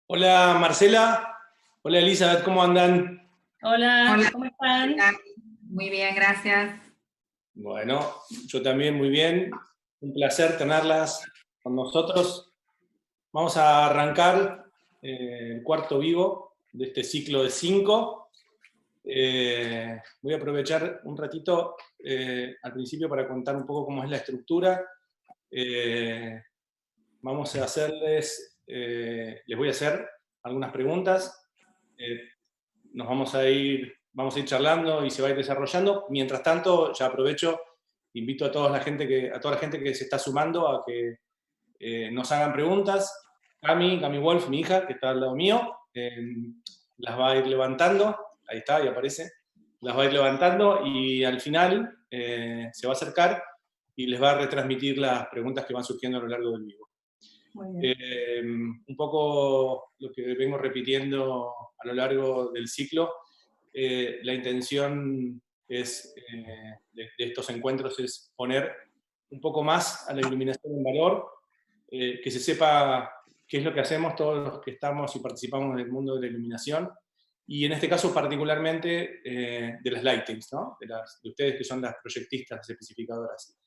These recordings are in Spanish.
Hola Marcela, hola Elizabeth, ¿cómo andan? Hola, Hola, ¿cómo ¿qué están? tal? Muy bien, gracias. Bueno, yo también muy bien, un placer tenerlas con nosotros. Vamos a arrancar el cuarto vivo de este ciclo de 5. Voy a aprovechar un ratito al principio para contar un poco cómo es la estructura. Eh, Vamos a les voy a hacer algunas preguntas. Eh, vamos a ir charlando y se va a ir desarrollando. Mientras tanto, ya aprovecho, invito a toda la gente que se está sumando a que nos hagan preguntas. Cami Wolf, mi hija, que está al lado mío, las va a ir levantando, ahí está, y aparece, las va a ir levantando y al final se va a acercar y les va a retransmitir las preguntas que van surgiendo a lo largo del vivo. Muy bien. Un poco lo que vengo repitiendo a lo largo del ciclo, la intención de estos encuentros es poner un poco más a la iluminación en valor, que se sepa qué es lo que hacemos todos los que estamos y participamos en el mundo de la iluminación, y en este caso particularmente de las lightings, ¿no? De ustedes que son las proyectistas, las especificadoras.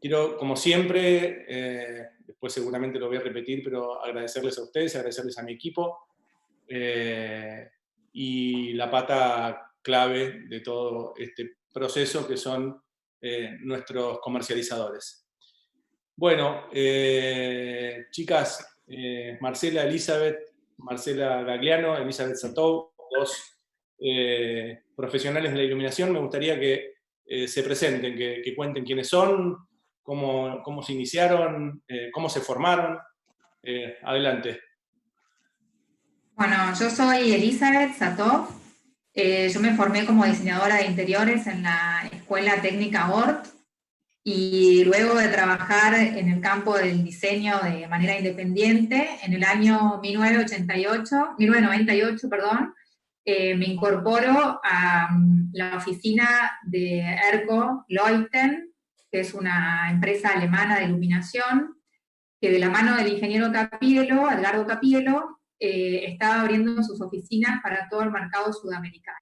Quiero, como siempre, después seguramente lo voy a repetir, pero agradecerles a ustedes, agradecerles a mi equipo, y la pata clave de todo este proceso que son nuestros comercializadores. Bueno, chicas, Marcela Gagliano, Elizabeth Satou, dos profesionales de la iluminación. Me gustaría que se presenten, que cuenten quiénes son, cómo se iniciaron, cómo se formaron. Adelante. Bueno, yo soy Elizabeth Satov. Yo me formé como diseñadora de interiores en la Escuela Técnica ORT y luego de trabajar en el campo del diseño de manera independiente, en el año 1998, perdón, me incorporo a la oficina de Erco Leuten, que es una empresa alemana de iluminación, que de la mano del ingeniero Capielo, Edgardo Capielo, estaba abriendo sus oficinas para todo el mercado sudamericano.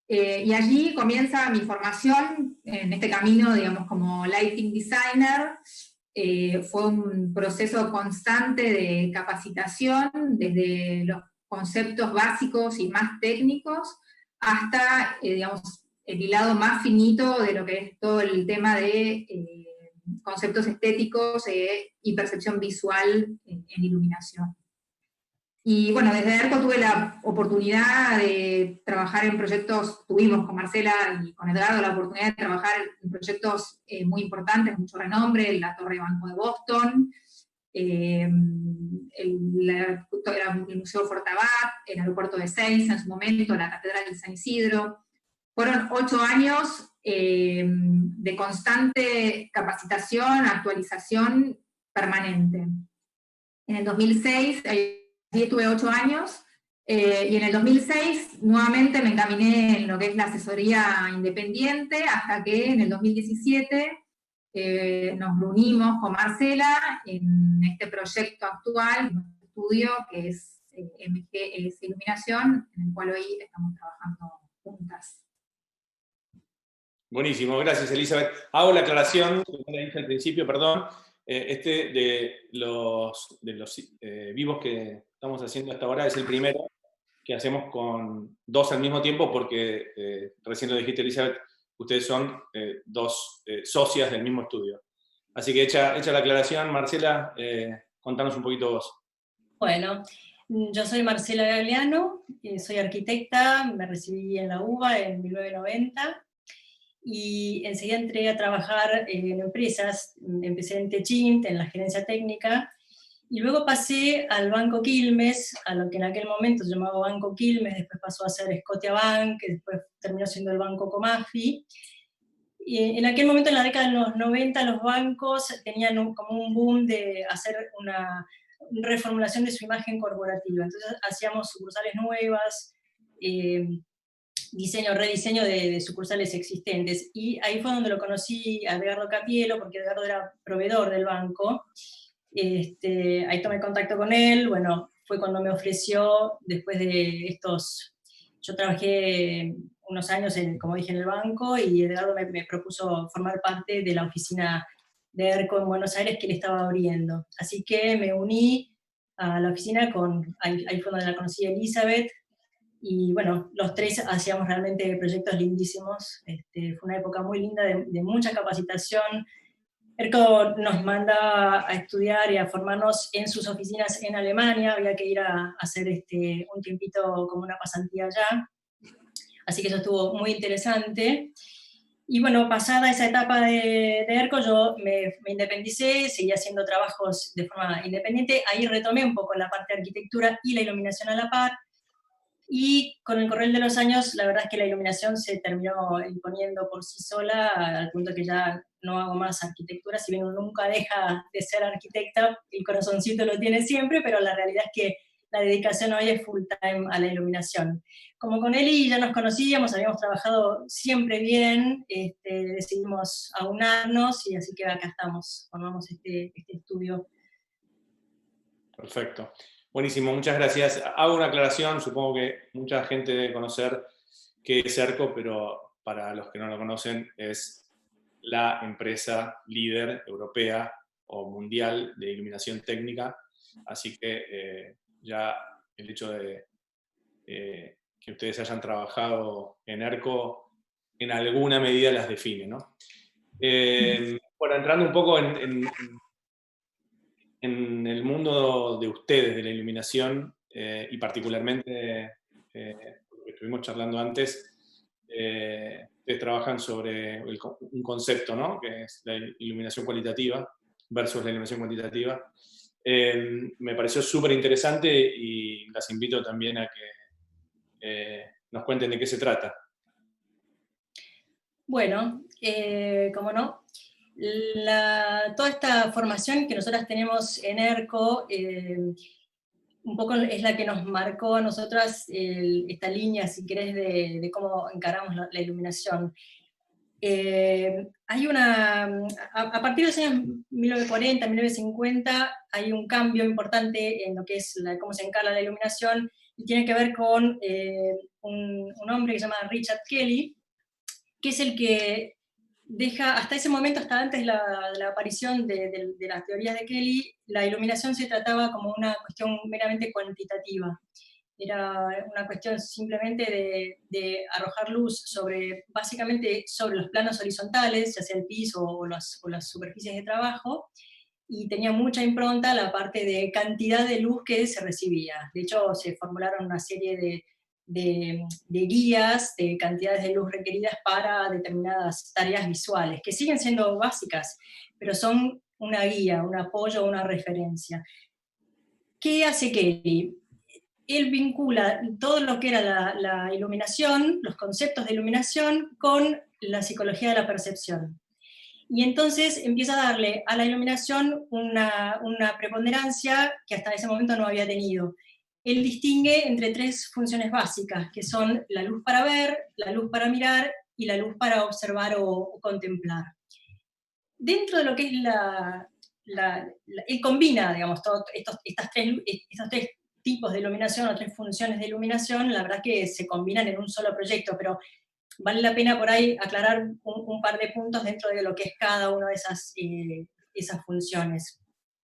Y allí comienza mi formación en este camino, digamos, como lighting designer. Fue un proceso constante de capacitación, desde los conceptos básicos y más técnicos, hasta, digamos, el hilado más finito de lo que es todo el tema de conceptos estéticos y percepción visual en iluminación. Y bueno, desde ERCO tuve la oportunidad de trabajar en proyectos, tuvimos con Marcela y con Edgardo la oportunidad de trabajar en proyectos muy importantes, mucho renombre, la Torre Banco de Boston, el Museo Fortabat, el aeropuerto de Ezeiza en su momento, la Catedral de San Isidro. Fueron 8 años de constante capacitación, actualización permanente. En el 2006, ahí estuve 8 años, y en el 2006 nuevamente me encaminé en lo que es la asesoría independiente, hasta que en el 2017 nos reunimos con Marcela en este proyecto actual, nuestro estudio, que es MG Iluminación, en el cual hoy estamos trabajando juntas. Buenísimo, gracias Elizabeth. Hago la aclaración, que no la dije al principio, perdón. De los vivos que estamos haciendo hasta ahora es el primero que hacemos con dos al mismo tiempo, porque recién lo dijiste Elizabeth, ustedes son dos socias del mismo estudio. Así que hecha la aclaración, Marcela, contanos un poquito vos. Bueno, yo soy Marcela Gagliano, soy arquitecta, me recibí en la UBA en 1990 y enseguida entré a trabajar en empresas. Empecé en Techint, en la gerencia técnica, y luego pasé al Banco Quilmes, a lo que en aquel momento se llamaba Banco Quilmes, después pasó a ser Scotiabank, que después terminó siendo el Banco Comafi. Y en aquel momento, en la década de los 90, los bancos tenían como un boom de hacer una reformulación de su imagen corporativa. Entonces hacíamos sucursales nuevas, rediseño de sucursales existentes. Y ahí fue donde lo conocí a Edgardo Capielo, porque Edgardo era proveedor del banco. Ahí tomé contacto con él, bueno, fue cuando me ofreció, después de yo trabajé unos años, como dije, en el banco, y Edgardo me propuso formar parte de la oficina de ERCO en Buenos Aires que él estaba abriendo. Así que me uní a la oficina ahí fue donde la conocí a Elizabeth, y bueno, los tres hacíamos realmente proyectos lindísimos. Fue una época muy linda de mucha capacitación. ERCO nos manda a estudiar y a formarnos en sus oficinas en Alemania, había que ir a hacer un tiempito como una pasantía allá, así que eso estuvo muy interesante. Y bueno, pasada esa etapa de ERCO, yo me independicé, seguí haciendo trabajos de forma independiente, ahí retomé un poco la parte de arquitectura y la iluminación a la par, y con el correr de los años, la verdad es que la iluminación se terminó imponiendo por sí sola, al punto que ya no hago más arquitectura, si bien uno nunca deja de ser arquitecta, el corazoncito lo tiene siempre, pero la realidad es que la dedicación hoy es full time a la iluminación. Como con Eli ya nos conocíamos, habíamos trabajado siempre bien, decidimos aunarnos, y así que acá estamos, formamos este estudio. Perfecto. Buenísimo, muchas gracias. Hago una aclaración, supongo que mucha gente debe conocer qué es ERCO, pero para los que no lo conocen, es la empresa líder europea o mundial de iluminación técnica, así que ya el hecho de que ustedes hayan trabajado en ERCO en alguna medida las define, ¿no? Bueno, entrando un poco en el mundo de ustedes, de la iluminación, y particularmente, porque estuvimos charlando antes, ustedes trabajan sobre un concepto, ¿no? Que es la iluminación cualitativa versus la iluminación cuantitativa. Me pareció súper interesante y las invito también a que nos cuenten de qué se trata. Bueno, cómo no. Toda esta formación que nosotras tenemos en ERCO, un poco es la que nos marcó a nosotras esta línea, si querés, de cómo encaramos la iluminación. Hay a partir de los años 1940, 1950, hay un cambio importante en lo que es cómo se encara la iluminación, y tiene que ver con un hombre que se llama Richard Kelly, que es el que deja, hasta ese momento, hasta antes de la aparición de las teorías de Kelly, la iluminación se trataba como una cuestión meramente cuantitativa. Era una cuestión simplemente de arrojar luz básicamente sobre los planos horizontales, ya sea el piso o las superficies de trabajo, y tenía mucha impronta la parte de cantidad de luz que se recibía. De hecho, se formularon una serie de guías de cantidades de luz requeridas para determinadas tareas visuales, que siguen siendo básicas, pero son una guía, un apoyo, una referencia. ¿Qué hace Kelly? Él vincula todo lo que era la iluminación, los conceptos de iluminación, con la psicología de la percepción. Y entonces empieza a darle a la iluminación una preponderancia que hasta ese momento no había tenido. Él distingue entre tres funciones básicas, que son la luz para ver, la luz para mirar y la luz para observar o contemplar. Dentro de lo que es él combina, digamos, estos tres tipos de iluminación o tres funciones de iluminación, la verdad que se combinan en un solo proyecto, pero vale la pena por ahí aclarar un par de puntos dentro de lo que es cada una de esas funciones.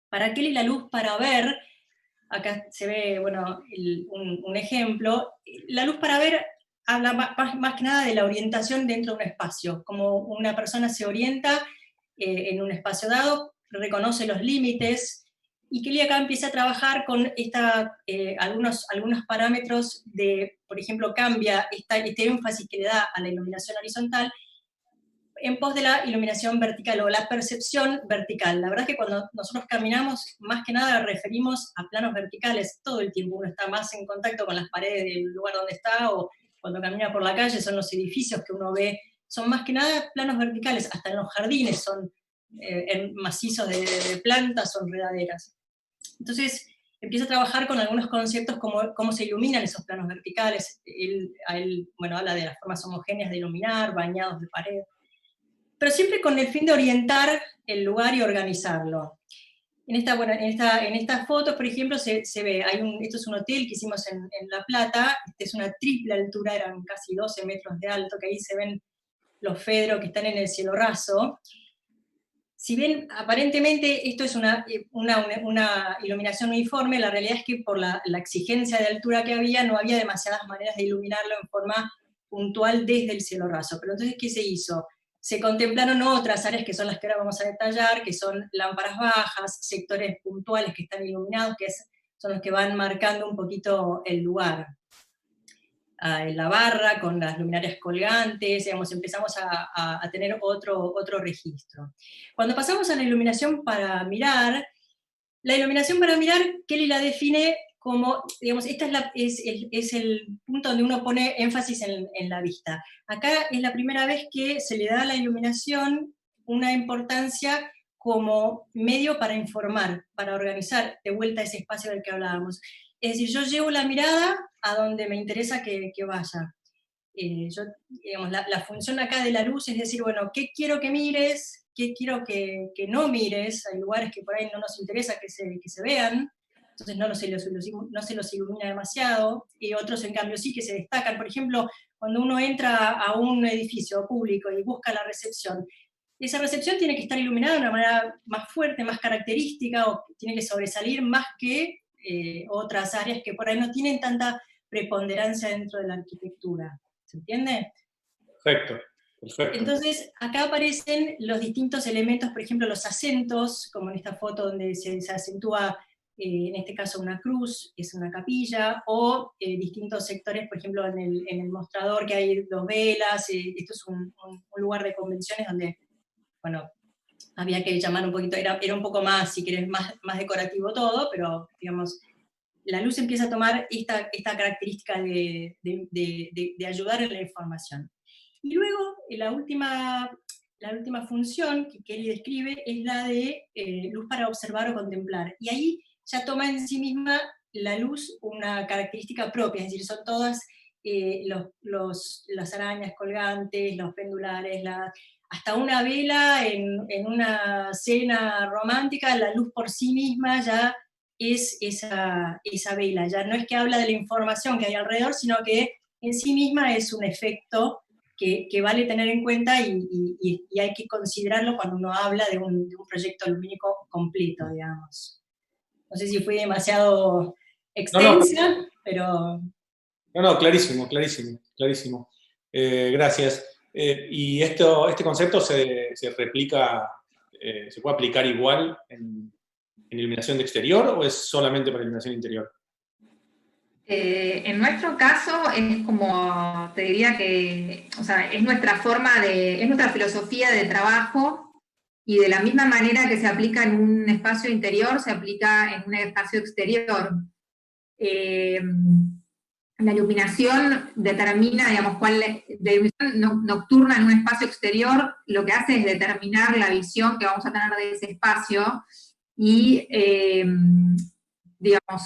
Para Kelly, la luz para ver, acá se ve, bueno, un ejemplo, la luz para ver habla más que nada de la orientación dentro de un espacio, como una persona se orienta en un espacio dado, reconoce los límites, y Kelly acá empieza a trabajar con algunos parámetros de, por ejemplo, cambia este énfasis que le da a la iluminación horizontal en pos de la iluminación vertical o la percepción vertical. La verdad es que cuando nosotros caminamos, más que nada referimos a planos verticales todo el tiempo. Uno está más en contacto con las paredes del lugar donde está, o cuando camina por la calle son los edificios que uno ve, son más que nada planos verticales, hasta en los jardines son macizos de plantas o enredaderas. Entonces empieza a trabajar con algunos conceptos como cómo se iluminan esos planos verticales. Él habla de las formas homogéneas de iluminar, bañados de pared, pero siempre con el fin de orientar el lugar y organizarlo. En estas fotos, por ejemplo, se ve, esto es un hotel que hicimos en La Plata, es una triple altura, eran casi 12 metros de alto, que ahí se ven los Fedro que están en el cielo raso. Si bien aparentemente esto es una iluminación uniforme, la realidad es que por la exigencia de altura que había, no había demasiadas maneras de iluminarlo en forma puntual desde el cielo raso. Pero entonces, ¿qué se hizo? Se contemplaron otras áreas que son las que ahora vamos a detallar, que son lámparas bajas, sectores puntuales que están iluminados, son los que van marcando un poquito el lugar. En la barra, con las luminarias colgantes, digamos, empezamos a tener otro registro. Cuando pasamos a la iluminación para mirar, Kelly la define como, digamos, esta es el punto donde uno pone énfasis en la vista. Acá es la primera vez que se le da a la iluminación una importancia como medio para informar, para organizar de vuelta ese espacio del que hablábamos. Es decir, yo llevo la mirada a donde me interesa que vaya. Digamos, la función acá de la luz es decir, bueno, ¿qué quiero que mires? ¿Qué quiero que no mires? Hay lugares que por ahí no nos interesa que se vean, entonces no se los ilumina demasiado, y otros en cambio sí que se destacan. Por ejemplo, cuando uno entra a un edificio público y busca la recepción, esa recepción tiene que estar iluminada de una manera más fuerte, más característica, o tiene que sobresalir más que otras áreas que por ahí no tienen tanta preponderancia dentro de la arquitectura. ¿Se entiende? Perfecto, perfecto. Entonces, acá aparecen los distintos elementos, por ejemplo, los acentos, como en esta foto donde se acentúa, en este caso una cruz, es una capilla, o distintos sectores, por ejemplo, en el mostrador que hay 2 velas, esto es un lugar de convenciones donde, bueno, había que llamar un poquito, era un poco más, si querés, más decorativo todo, pero, digamos, la luz empieza a tomar esta característica de ayudar en la información. Y luego, la última función que Kelly describe es la de luz para observar o contemplar. Y ahí ya toma en sí misma la luz una característica propia, es decir, son todas las arañas colgantes, los pendulares, hasta una vela en una cena romántica, la luz por sí misma ya es esa vela, ya no es que habla de la información que hay alrededor, sino que en sí misma es un efecto que vale tener en cuenta y hay que considerarlo cuando uno habla de un proyecto lumínico completo, digamos. No sé si fui demasiado extensa, pero... No, clarísimo. Gracias. ¿Y este concepto se replica, se puede aplicar igual en iluminación de exterior o es solamente para iluminación interior? En nuestro caso es como, te diría que, o sea, es nuestra filosofía de trabajo, y de la misma manera que se aplica en un espacio interior, se aplica en un espacio exterior. La iluminación determina, digamos, la iluminación nocturna en un espacio exterior lo que hace es determinar la visión que vamos a tener de ese espacio, y, digamos,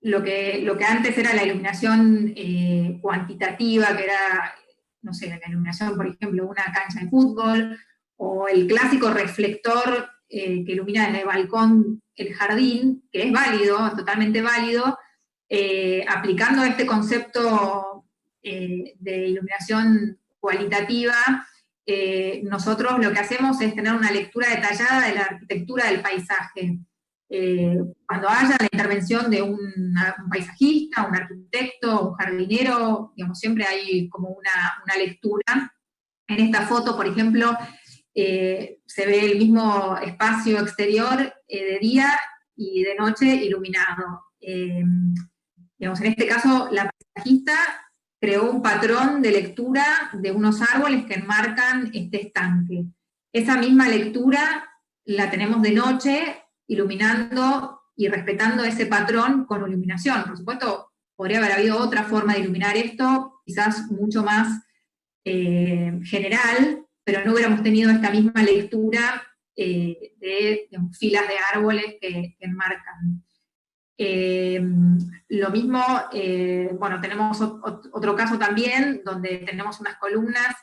lo que antes era la iluminación cuantitativa, que era, no sé, la iluminación, por ejemplo, de una cancha de fútbol, o el clásico reflector que ilumina desde el balcón el jardín, que es válido, es totalmente válido, aplicando este concepto de iluminación cualitativa, nosotros lo que hacemos es tener una lectura detallada de la arquitectura del paisaje. Cuando haya la intervención de un paisajista, un arquitecto, un jardinero, digamos, siempre hay como una lectura. En esta foto, por ejemplo, se ve el mismo espacio exterior de día y de noche iluminado. Digamos, en este caso, la paisajista creó un patrón de lectura de unos árboles que enmarcan este estanque. Esa misma lectura la tenemos de noche, iluminando y respetando ese patrón con iluminación. Por supuesto, podría haber habido otra forma de iluminar esto, quizás mucho más general, pero no hubiéramos tenido esta misma lectura de digamos, filas de árboles que enmarcan. Lo mismo, bueno, tenemos otro caso también, donde tenemos unas columnas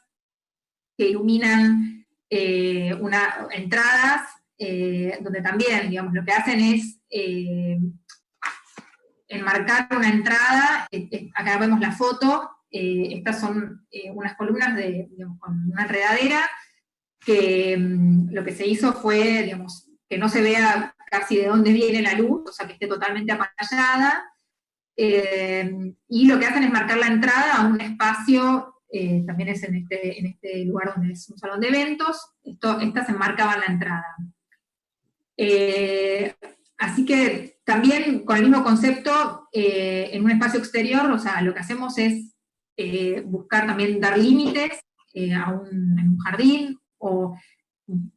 que iluminan entradas donde también, digamos, lo que hacen es enmarcar una entrada. Acá vemos la foto. Estas son unas columnas digamos, con una enredadera, que lo que se hizo fue, digamos, que no se vea casi de dónde viene la luz, o sea, que esté totalmente apantallada, y lo que hacen es marcar la entrada a un espacio, también es en este lugar donde es un salón de eventos. Estas enmarcaban la entrada. Así que también con el mismo concepto, en un espacio exterior, o sea, lo que hacemos es buscar también dar límites en un jardín, o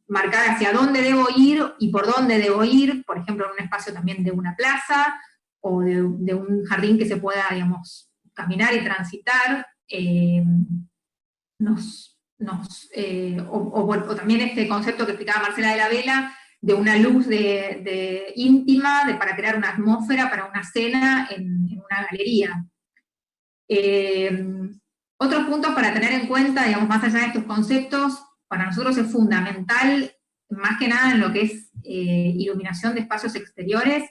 marcar hacia dónde debo ir y por dónde debo ir, por ejemplo, en un espacio también de una plaza, o de un jardín que se pueda, digamos, caminar y transitar. O también este concepto que explicaba Marcela de la Vela, de una luz íntima, para crear una atmósfera para una cena en una galería. Otros puntos para tener en cuenta, digamos, más allá de estos conceptos, para nosotros es fundamental, más que nada en lo que es iluminación de espacios exteriores,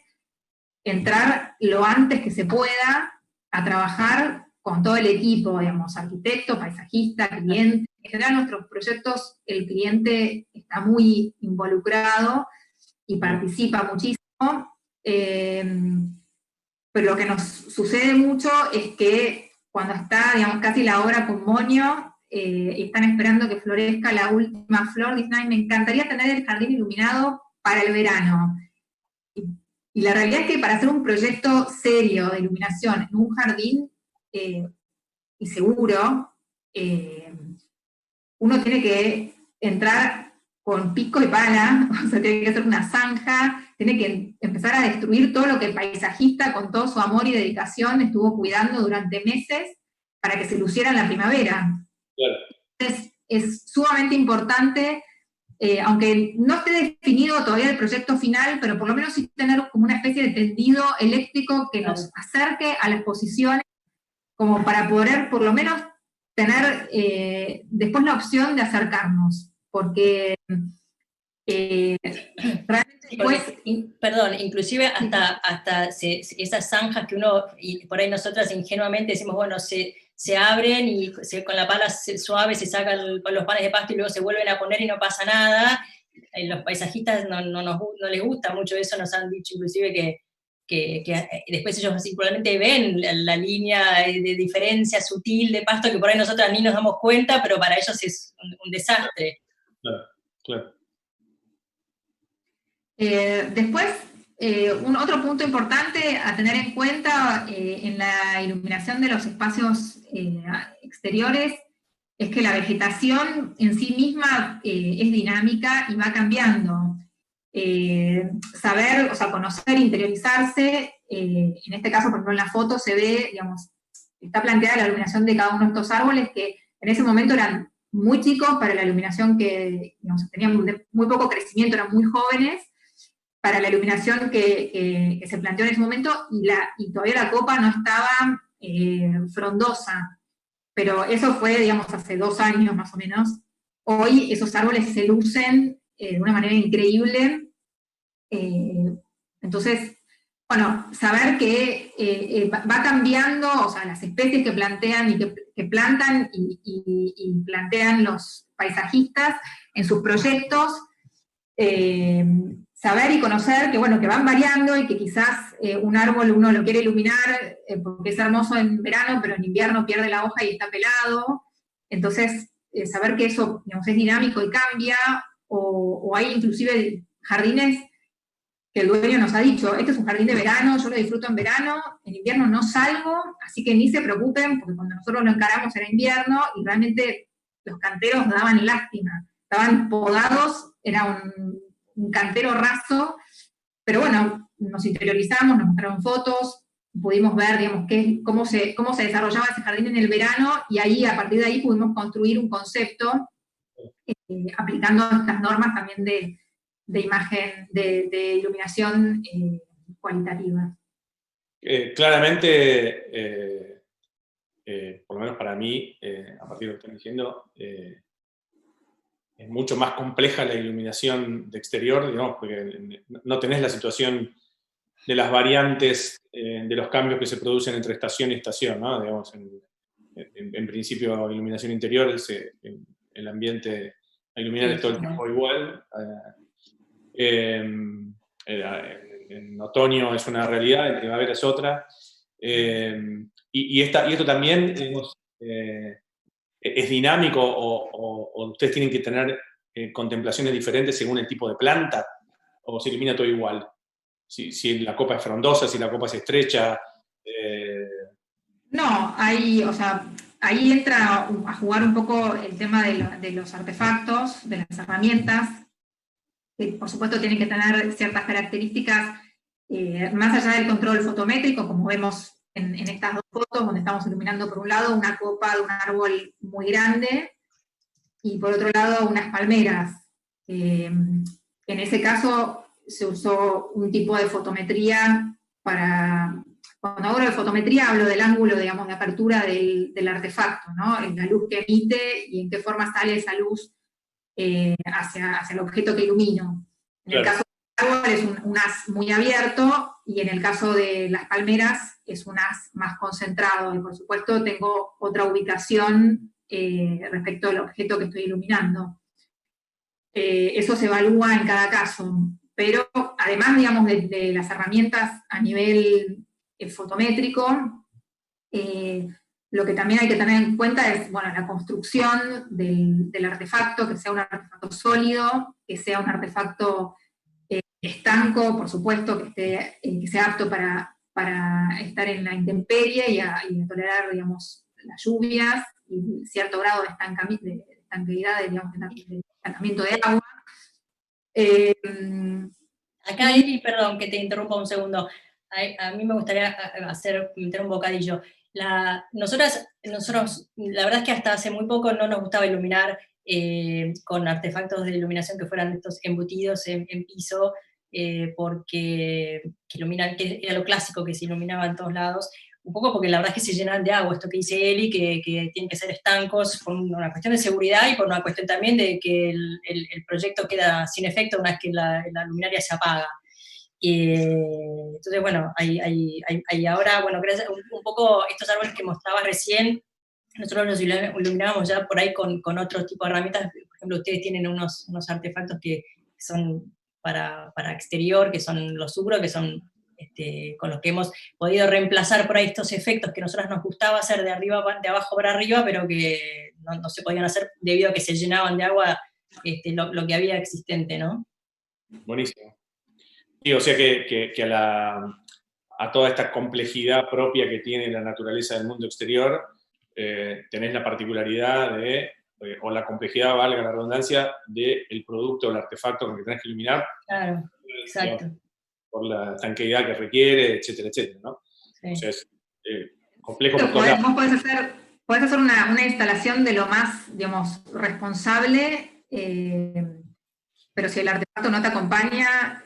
entrar lo antes que se pueda a trabajar con todo el equipo, digamos, arquitecto, paisajista, cliente. En general, nuestros proyectos, el cliente está muy involucrado y participa muchísimo, pero lo que nos sucede mucho es que cuando está, digamos, casi la obra con moño, y están esperando que florezca la última flor, dicen, ay, me encantaría tener el jardín iluminado para el verano. Y la realidad es que para hacer un proyecto serio de iluminación en un jardín, y seguro, uno tiene que entrar con pico y pala, o sea, tiene que hacer una zanja, tiene que empezar a destruir todo lo que el paisajista, con todo su amor y dedicación, estuvo cuidando durante meses para que se luciera en la primavera. Claro. Entonces, es sumamente importante, aunque no esté definido todavía el proyecto final, pero por lo menos sí tener como una especie de tendido eléctrico que nos acerque a las posiciones, como para poder por lo menos tener después la opción de acercarnos, porque realmente después... Perdón, inclusive hasta esas zanjas que uno, y por ahí nosotras ingenuamente decimos, bueno, se abren y con la pala suave se sacan los panes de pasto y luego se vuelven a poner y no pasa nada. Los paisajistas no les gusta mucho eso, nos han dicho inclusive que después ellos probablemente ven la línea de diferencia sutil de pasto que por ahí nosotras ni nos damos cuenta, pero para ellos es un desastre. Claro, claro. Después, otro punto importante a tener en cuenta en la iluminación de los espacios exteriores es que la vegetación en sí misma es dinámica y va cambiando. Saber, o sea, conocer, interiorizarse, en este caso, por ejemplo, en la foto se ve, digamos, está planteada la iluminación de cada uno de estos árboles que en ese momento eran muy chicos para la iluminación que, digamos, tenían muy poco crecimiento, eran muy jóvenes, para la iluminación que se planteó en ese momento, y todavía la copa no estaba frondosa, pero eso fue, digamos, hace 2 años más o menos. Hoy esos árboles se lucen de una manera increíble. Entonces, bueno, saber que va cambiando, o sea, las especies que plantean y que plantan y plantean los paisajistas en sus proyectos, saber y conocer que, bueno, que van variando y que quizás un árbol uno lo quiere iluminar porque es hermoso en verano, pero en invierno pierde la hoja y está pelado. Entonces, saber que eso, digamos, es dinámico y cambia, o hay inclusive jardines que el dueño nos ha dicho, este es un jardín de verano, yo lo disfruto en verano, en invierno no salgo, así que ni se preocupen, porque cuando nosotros lo encaramos era invierno, y realmente los canteros daban lástima, estaban podados, era un cantero raso, pero bueno, nos interiorizamos, nos mostraron fotos, pudimos ver, digamos, cómo se desarrollaba ese jardín en el verano, y ahí, a partir de ahí, pudimos construir un concepto, aplicando estas normas también de imagen, de iluminación cualitativa. Claramente, por lo menos para mí, a partir de lo que están diciendo, es mucho más compleja la iluminación de exterior, digamos, porque no tenés la situación de las variantes de los cambios que se producen entre estación y estación, ¿no? Digamos, en principio, iluminación interior, el ambiente a iluminar es todo el tiempo igual. En otoño es una realidad, en primavera es otra. Y esto también es dinámico, o ustedes tienen que tener contemplaciones diferentes según el tipo de planta, o se ilumina todo igual. Si la copa es frondosa, si la copa es estrecha. No, o sea, ahí entra a jugar un poco el tema de los artefactos, de las herramientas, que por supuesto tienen que tener ciertas características, más allá del control fotométrico, como vemos en estas dos fotos, donde estamos iluminando por un lado una copa de un árbol muy grande, y por otro lado unas palmeras. En ese caso se usó un tipo de fotometría para... Cuando hablo de fotometría hablo del ángulo, digamos, de apertura del artefacto, ¿no? La luz que emite y en qué forma sale esa luz hacia el objeto que ilumino. En el caso del árbol es un haz muy abierto, y en el caso de las palmeras es un haz más concentrado, y por supuesto tengo otra ubicación respecto al objeto que estoy iluminando. Eso se evalúa en cada caso, pero además, digamos, de las herramientas a nivel fotométrico, lo que también hay que tener en cuenta es, bueno, la construcción del artefacto, que sea un artefacto sólido, que sea un artefacto estanco, por supuesto, que sea apto para estar en la intemperie y a tolerar, digamos, las lluvias y cierto grado de estanqueidad, digamos, de estancamiento de agua. Acá, Eli, perdón que te interrumpa un segundo. A mí me gustaría meter un bocadillo. Nosotros, la verdad es que hasta hace muy poco no nos gustaba iluminar con artefactos de iluminación que fueran estos embutidos en piso, porque que era lo clásico que se iluminaba en todos lados, un poco porque la verdad es que se llenan de agua, esto que dice Eli, que tienen que ser estancos por una cuestión de seguridad y por una cuestión también de que el proyecto queda sin efecto una vez que la luminaria se apaga. Entonces, bueno, ahora, bueno, gracias, un poco estos árboles que mostraba recién, nosotros los iluminábamos ya por ahí con otro tipo de herramientas. Por ejemplo, ustedes tienen unos artefactos que son para exterior, que son los Subro, que son con los que hemos podido reemplazar por ahí estos efectos que a nosotros nos gustaba hacer de abajo para arriba, pero que no se podían hacer debido a que se llenaban de agua lo que había existente, ¿no? Buenísimo. Sí, o sea que a toda esta complejidad propia que tiene la naturaleza del mundo exterior, tenés la particularidad o la complejidad, valga la redundancia, del producto o el artefacto con el que tenés que iluminar. Claro, exacto. Por la estanqueidad que requiere, etcétera, etcétera, ¿no? Sí. O sea, es complejo por todos lados. Vos podés hacer una instalación de lo más, digamos, responsable, pero si el artefacto no te acompaña,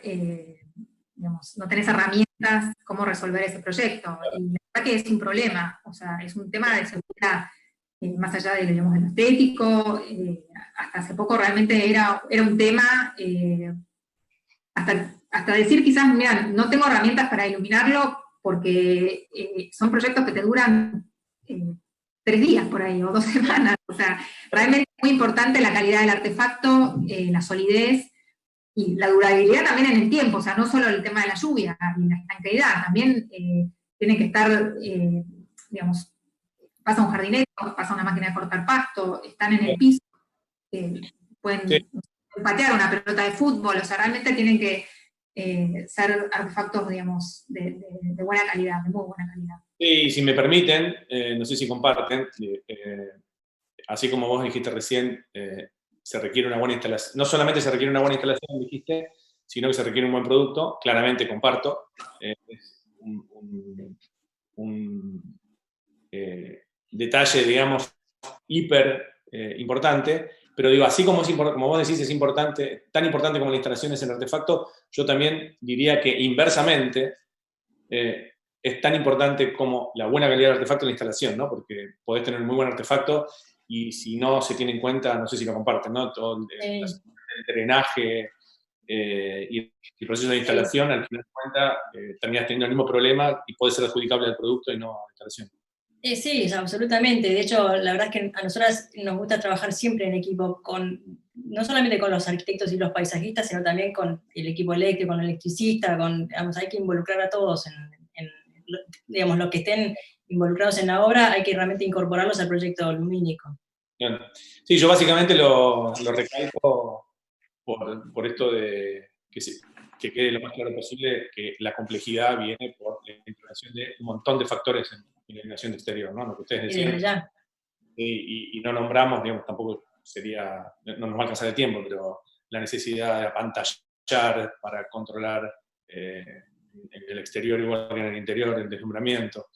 digamos, no tenés herramientas, cómo resolver ese proyecto. Y la verdad que es un problema, o sea, es un tema de seguridad, más allá de, digamos, de lo estético. Hasta hace poco realmente era un tema, hasta decir quizás, mira, no tengo herramientas para iluminarlo, porque son proyectos que te duran 3 días por ahí, o 2 semanas. O sea, realmente es muy importante la calidad del artefacto, la solidez, y la durabilidad también en el tiempo. O sea, no solo el tema de la lluvia y la estanqueidad, también tiene que estar, digamos, pasa un jardinero, pasa una máquina de cortar pasto, están en el piso, pueden patear una pelota de fútbol, o sea, realmente tienen que ser artefactos, digamos, de buena calidad, de muy buena calidad. Sí, si me permiten, no sé si comparten, así como vos dijiste recién, se requiere una buena instalación. No solamente se requiere una buena instalación, dijiste, sino que se requiere un buen producto. Claramente comparto. Es un detalle, digamos, hiper importante. Pero digo, así como vos decís, es importante, tan importante como la instalación es el artefacto, yo también diría que inversamente es tan importante como la buena calidad del artefacto en la instalación, ¿no? Porque podés tener un muy buen artefacto y si no se tiene en cuenta, no sé si lo comparten, ¿no? Todo el drenaje y el proceso de instalación, al final de cuentas, terminas teniendo el mismo problema y puede ser adjudicable al producto y no a la instalación. Sí, absolutamente. De hecho, la verdad es que a nosotras nos gusta trabajar siempre en equipo, no solamente con los arquitectos y los paisajistas, sino también con el equipo eléctrico, con el electricista, digamos, hay que involucrar a todos digamos, los que estén involucrados en la obra, hay que realmente incorporarlos al proyecto lumínico. Bien. Sí, yo básicamente lo recalco por esto de que quede lo más claro posible que la complejidad viene por la integración de un montón de factores en la iluminación de exterior, ¿no? Lo que ustedes decían. Y no nombramos, digamos, tampoco no nos va a alcanzar el tiempo, pero la necesidad de apantallar para controlar en el exterior igual que en el interior, el deslumbramiento.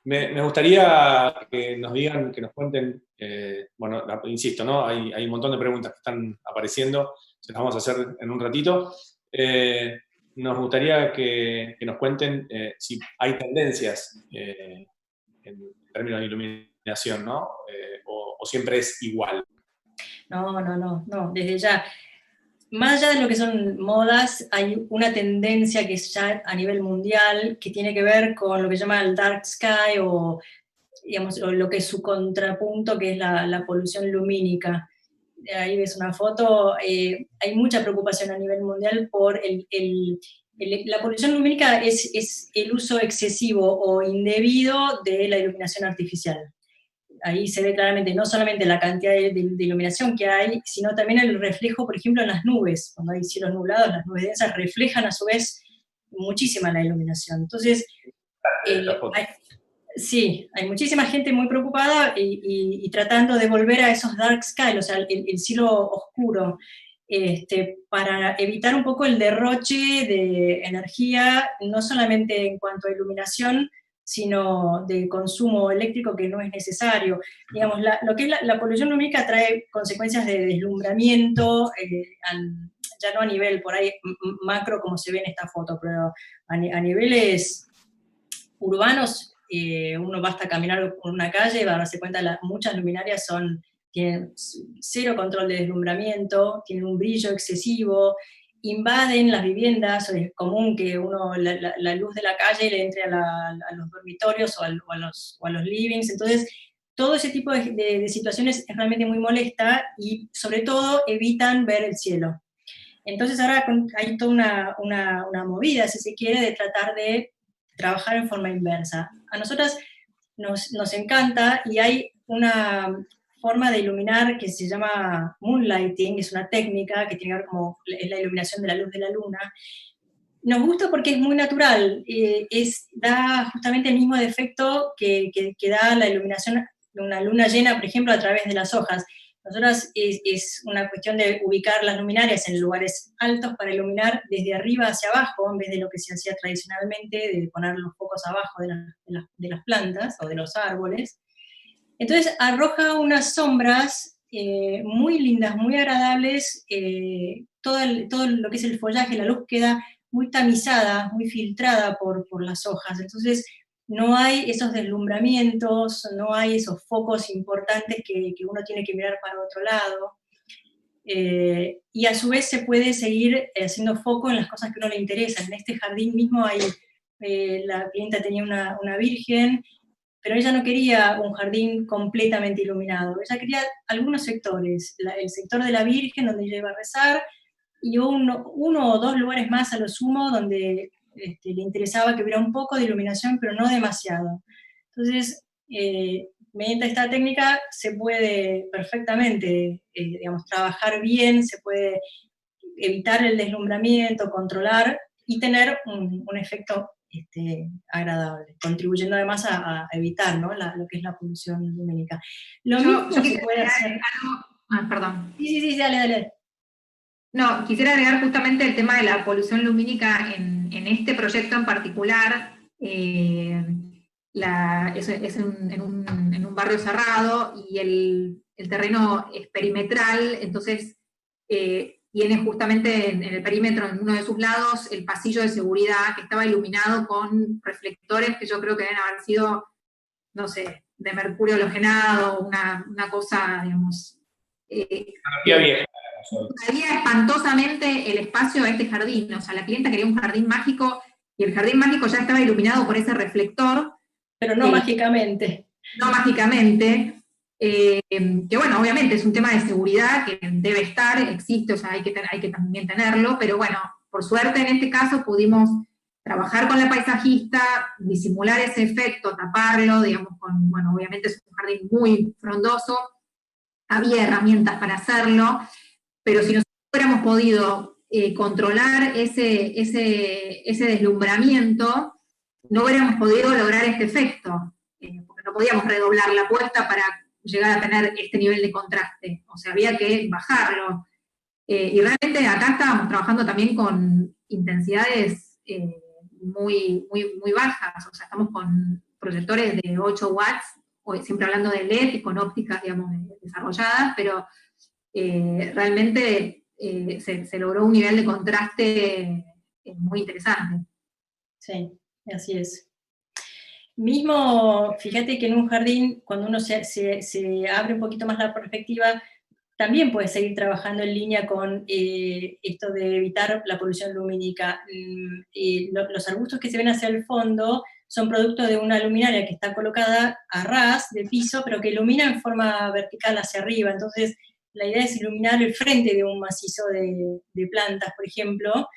Me gustaría que nos digan, que nos cuenten, bueno, insisto, ¿no? Hay un montón de preguntas que están apareciendo, se las vamos a hacer en un ratito. Nos gustaría que nos cuenten si hay tendencias en términos de iluminación, ¿no? O siempre es igual. No, desde ya. Más allá de lo que son modas, hay una tendencia que es ya a nivel mundial, que tiene que ver con lo que se llama el dark sky, o, digamos, o lo que es su contrapunto, que es la polución lumínica. Ahí ves una foto, hay mucha preocupación a nivel mundial por la polución lumínica es el uso excesivo o indebido de la iluminación artificial. Ahí se ve claramente no solamente la cantidad de iluminación que hay, sino también el reflejo, por ejemplo, en las nubes. Cuando hay cielos nublados, las nubes densas reflejan a su vez muchísima la iluminación. Entonces, hay muchísima gente muy preocupada y tratando de volver a esos dark sky, o sea, el cielo oscuro, para evitar un poco el derroche de energía, no solamente en cuanto a iluminación, sino de consumo eléctrico que no es necesario. Digamos, lo que es la polución lumínica trae consecuencias de deslumbramiento, ya no a nivel por ahí macro como se ve en esta foto, pero a niveles urbanos, uno basta caminar por una calle y va a darse cuenta, muchas luminarias tienen cero control de deslumbramiento, tienen un brillo excesivo, invaden las viviendas, es común que la luz de la calle le entre a los dormitorios o a los livings, entonces todo ese tipo de situaciones es realmente muy molesta y sobre todo evitan ver el cielo. Entonces ahora hay toda una movida, si se quiere, de tratar de trabajar en forma inversa. A nosotras nos encanta y hay una forma de iluminar que se llama moonlighting, es una técnica que tiene que ver como es la iluminación de la luz de la luna. Nos gusta porque es muy natural, da justamente el mismo efecto que da la iluminación de una luna llena, por ejemplo, a través de las hojas. Nosotros es una cuestión de ubicar las luminarias en lugares altos para iluminar desde arriba hacia abajo, en vez de lo que se hacía tradicionalmente, de poner los focos abajo de las plantas o de los árboles. Entonces arroja unas sombras muy lindas, muy agradables, todo lo que es el follaje, la luz queda muy tamizada, muy filtrada por las hojas, entonces no hay esos deslumbramientos, no hay esos focos importantes que uno tiene que mirar para otro lado, y a su vez se puede seguir haciendo foco en las cosas que a uno le interesan. En este jardín mismo la clienta tenía una virgen, pero ella no quería un jardín completamente iluminado, ella quería algunos sectores, el sector de la Virgen donde ella iba a rezar, y uno o dos lugares más a lo sumo donde le interesaba que hubiera un poco de iluminación, pero no demasiado. Entonces, mediante esta técnica se puede perfectamente, digamos, trabajar bien, se puede evitar el deslumbramiento, controlar y tener un efecto agradable, contribuyendo además a evitar, ¿no? lo que es la polución lumínica. Lo mismo se puede hacer. Perdón. Sí, dale. No, quisiera agregar justamente el tema de la polución lumínica en este proyecto en particular. Es en un barrio cerrado y el terreno es perimetral, entonces tiene justamente en el perímetro, en uno de sus lados, el pasillo de seguridad que estaba iluminado con reflectores que yo creo que deben haber sido, no sé, de mercurio halogenado, una cosa, digamos, Energía vieja. había espantosamente el espacio a este jardín, o sea, la clienta quería un jardín mágico, y el jardín mágico ya estaba iluminado por ese reflector. Pero no mágicamente. No mágicamente, que bueno, obviamente es un tema de seguridad que debe estar, existe, o sea, hay que también tenerlo, pero bueno, por suerte en este caso pudimos trabajar con la paisajista, disimular ese efecto, taparlo, digamos, bueno, obviamente es un jardín muy frondoso, había herramientas para hacerlo, pero si nosotros hubiéramos podido controlar ese deslumbramiento, no hubiéramos podido lograr este efecto, porque no podíamos redoblar la puesta para llegar a tener este nivel de contraste, o sea, había que bajarlo. Y realmente acá estábamos trabajando también con intensidades muy bajas, o sea, estamos con proyectores de 8 watts, siempre hablando de LED y con ópticas, digamos, desarrolladas, pero realmente se logró un nivel de contraste muy interesante. Sí, así es. Mismo, fíjate que en un jardín, cuando uno se abre un poquito más la perspectiva, también puede seguir trabajando en línea con esto de evitar la polución lumínica. Los arbustos que se ven hacia el fondo son producto de una luminaria que está colocada a ras de piso, pero que ilumina en forma vertical hacia arriba. Entonces, la idea es iluminar el frente de un macizo de plantas, por ejemplo,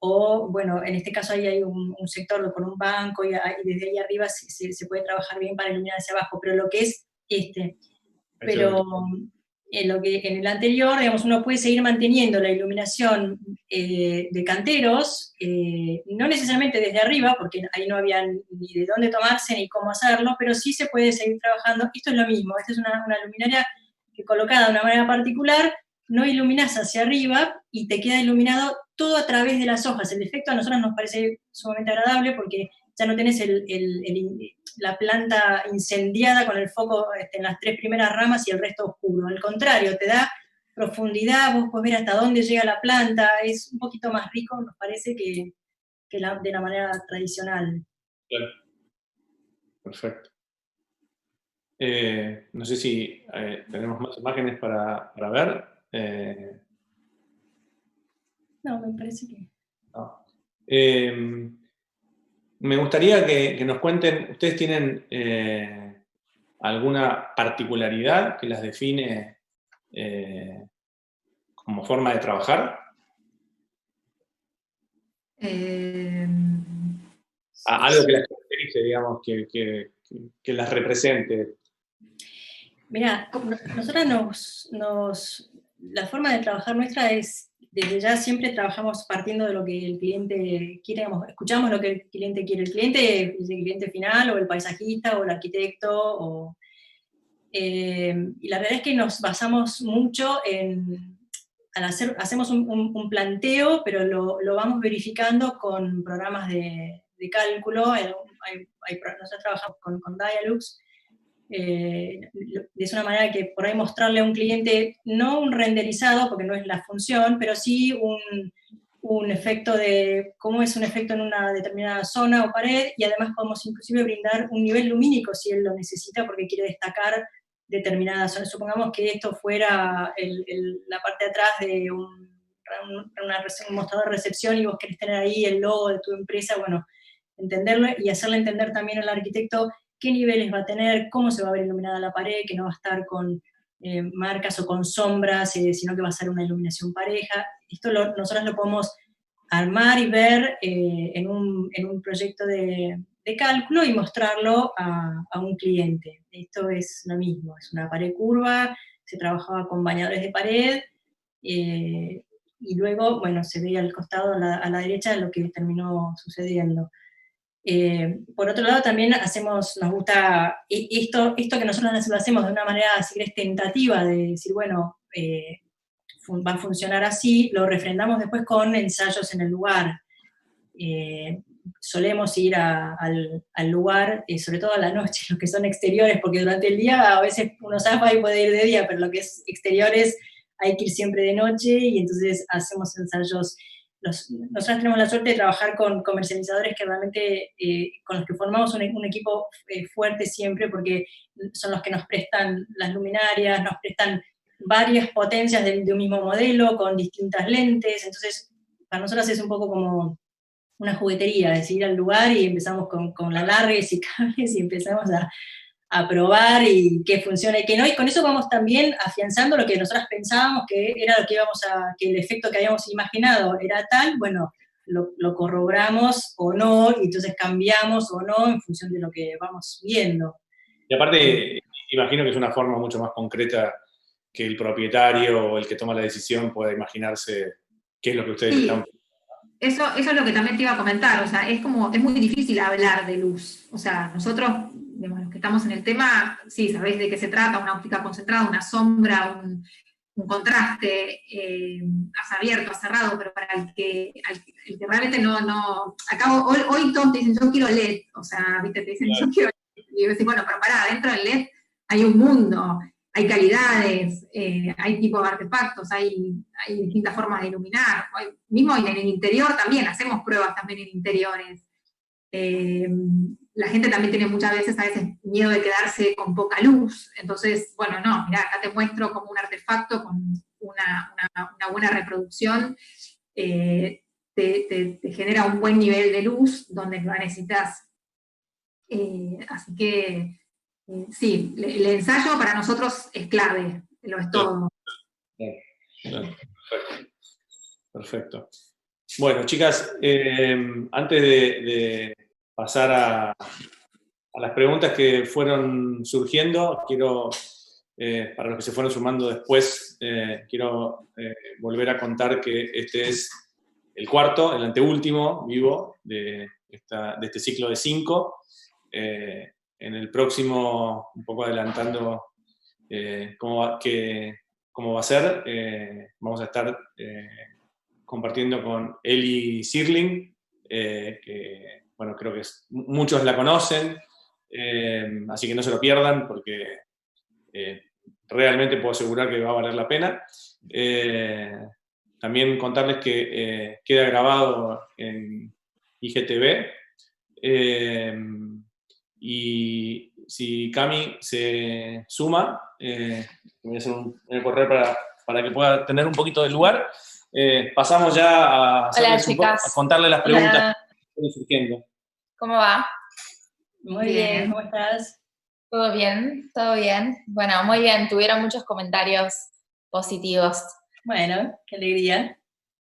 o, bueno, en este caso ahí hay un sector con un banco y desde ahí arriba se puede trabajar bien para iluminar hacia abajo, pero lo que es pero lo que en el anterior, digamos, uno puede seguir manteniendo la iluminación de canteros, no necesariamente desde arriba, porque ahí no había ni de dónde tomarse ni cómo hacerlo, pero sí se puede seguir trabajando. Esto es lo mismo, esta es una luminaria que colocada de una manera particular, no iluminás hacia arriba y te queda iluminado todo a través de las hojas. El efecto a nosotros nos parece sumamente agradable porque ya no tenés la planta incendiada con el foco en las 3 primeras ramas y el resto oscuro. Al contrario, te da profundidad, vos podés ver hasta dónde llega la planta, es un poquito más rico, nos parece, que de la manera tradicional. Claro. Perfecto. No sé si tenemos más imágenes para ver. No, me parece que... No. Me gustaría que nos cuenten, ¿ustedes tienen alguna particularidad que las define como forma de trabajar? Algo que las caracterice, digamos, que las represente. Mira, nosotras la forma de trabajar nuestra es, desde ya siempre trabajamos partiendo de lo que el cliente quiere, digamos, escuchamos lo que el cliente quiere. El cliente final, o el paisajista, o el arquitecto, y la verdad es que nos basamos mucho hacemos un planteo, pero lo vamos verificando con programas de cálculo. Nosotros trabajamos con Dialux, es una manera que por ahí mostrarle a un cliente, no un renderizado, porque no es la función, pero sí un efecto de cómo es un efecto en una determinada zona o pared, y además podemos inclusive brindar un nivel lumínico si él lo necesita porque quiere destacar determinadas zonas. Supongamos que esto fuera la parte de atrás de un mostrador de recepción y vos querés tener ahí el logo de tu empresa, bueno, entenderlo y hacerle entender también al arquitecto qué niveles va a tener, cómo se va a ver iluminada la pared, que no va a estar con marcas o con sombras, sino que va a ser una iluminación pareja. Esto nosotros lo podemos armar y ver en un proyecto de cálculo y mostrarlo a un cliente. Esto es lo mismo, es una pared curva, se trabajaba con bañadores de pared, y luego, bueno, se veía al costado, a la derecha, lo que terminó sucediendo. Por otro lado, también nos gusta esto que nosotros lo hacemos de una manera, si querés, tentativa, de decir, bueno, va a funcionar así, lo refrendamos después con ensayos en el lugar. Solemos ir al lugar, sobre todo a la noche, los que son exteriores, porque durante el día a veces uno zafa y puede ir de día, pero lo que es exteriores hay que ir siempre de noche, y entonces hacemos ensayos nosotros tenemos la suerte de trabajar con comercializadores que realmente, con los que formamos un equipo fuerte siempre, porque son los que nos prestan las luminarias, nos prestan varias potencias de un mismo modelo, con distintas lentes. Entonces, para nosotros es un poco como una juguetería, es ir al lugar y empezamos con alargues y cables y empezamos a probar y que funcione y que no, y con eso vamos también afianzando lo que nosotros pensábamos que era lo que que el efecto que habíamos imaginado era tal, bueno, lo corroboramos o no, y entonces cambiamos o no en función de lo que vamos viendo. Y aparte, imagino que es una forma mucho más concreta que el propietario o el que toma la decisión pueda imaginarse qué es lo que ustedes están... Eso es lo que también te iba a comentar, o sea, es muy difícil hablar de luz. O sea, nosotros, digamos, los que estamos en el tema, sí, sabéis de qué se trata, una óptica concentrada, una sombra, un contraste, has abierto, has cerrado, pero para el que realmente no acá hoy todos te dicen, yo quiero LED, o sea, ¿viste? Te dicen, yo quiero LED, y yo decís, bueno, pero pará, dentro del LED hay un mundo, hay calidades, hay tipos de artefactos, hay distintas formas de iluminar, mismo en el interior también, hacemos pruebas también en interiores. La gente también tiene muchas veces, a veces, miedo de quedarse con poca luz, entonces, bueno, no, mirá, acá te muestro como un artefacto con una buena reproducción, te genera un buen nivel de luz donde lo necesitas. Así que, sí, el ensayo para nosotros es clave, lo es todo. Perfecto. Bueno, chicas, antes de pasar a las preguntas que fueron surgiendo, quiero, para los que se fueron sumando después, quiero volver a contar que este es el cuarto, el anteúltimo vivo de este ciclo de 5. En el próximo, un poco adelantando cómo va a ser, vamos a estar compartiendo con Eli Sirling, que, bueno, creo que muchos la conocen, así que no se lo pierdan, porque realmente puedo asegurar que va a valer la pena. También contarles que queda grabado en IGTV, y si Cami se suma, voy a hacer voy a correr para que pueda tener un poquito de lugar. Pasamos ya a contarle las preguntas que están surgiendo. ¿Cómo va? Muy bien, ¿cómo estás? ¿Todo bien? ¿Todo bien? Bueno, muy bien, tuvieron muchos comentarios positivos. Bueno, qué alegría.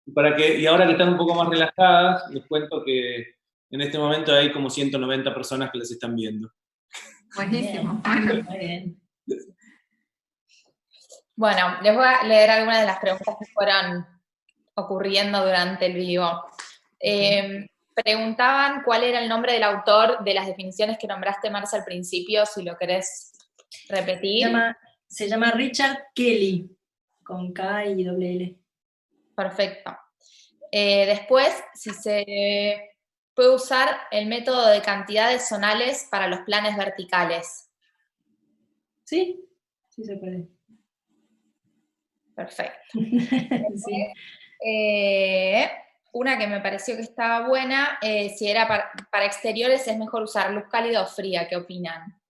Y ahora que están un poco más relajadas, les cuento que en este momento hay como 190 personas que las están viendo. Buenísimo. Bien, muy bien. Bueno, les voy a leer algunas de las preguntas que fueron ocurriendo durante el vivo. Preguntaban cuál era el nombre del autor de las definiciones que nombraste, Marcia, al principio, si lo querés repetir. Se llama Richard Kelly, con K y doble L. Perfecto. Después, si se puede usar el método de cantidades zonales para los planes verticales. Sí, sí se puede. Perfecto. Sí. Una que me pareció que estaba buena, si era para exteriores, es mejor usar luz cálida o fría. ¿Qué opinan?